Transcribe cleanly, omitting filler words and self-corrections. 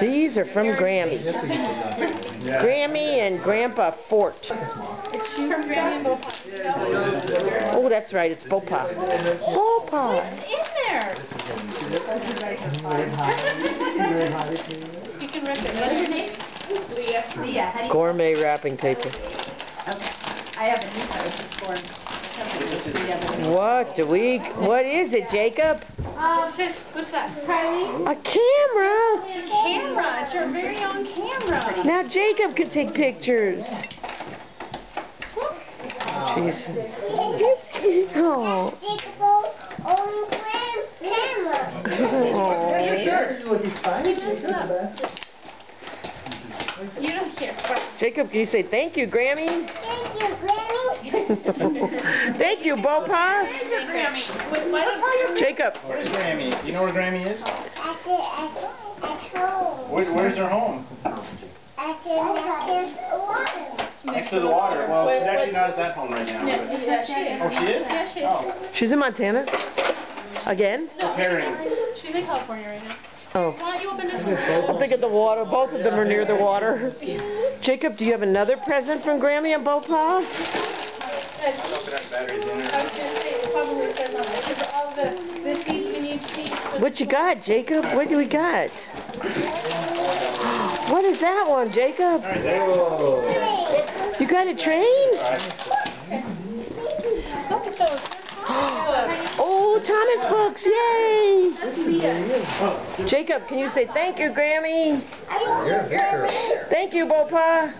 These are from Grammy. Grammy and Grandpa Fort. It's from Grammy and Beaupont. Oh, that's right. It's Beaupont. Beaupont. It's in there. You can rip it. What's your name? Leah. Gourmet wrapping paper. Okay. I have a new card for What is it, Jacob? What's that? Kylie? A camera. Camera. It's your very own camera. Now Jacob can take pictures. Jesus. Oh. Where's your shirt? You don't care. Jacob, can you say thank you, Grammy? Thank you, Grammy. Thank you, Beaupont. Thank you, Grammy. Why don't tell your Jacob. Where's Grammy? You know where Grammy is? At home. Where's her home? At the water. Next to the water. Well, she's actually not at that home right now. Yeah, she is. Oh, she is? Yeah, she is. Oh. She's in Montana? Again? No, Preparing. she's in California right now. Oh. Why don't you open this one? I'll think of the water. Both of them are near the water. Jacob, do you have another present from Grammy and Beaupont? I don't know if it has batteries in I was it. going to say, it probably says on it, because all the seeds we need seeds. What you got, Jacob? What do we got? What is that one, Jacob? Alright, there. You got a train? Look at those. Oh, Thomas books, yay! Jacob, can you say thank you, Grammy? Thank you, Beaupont.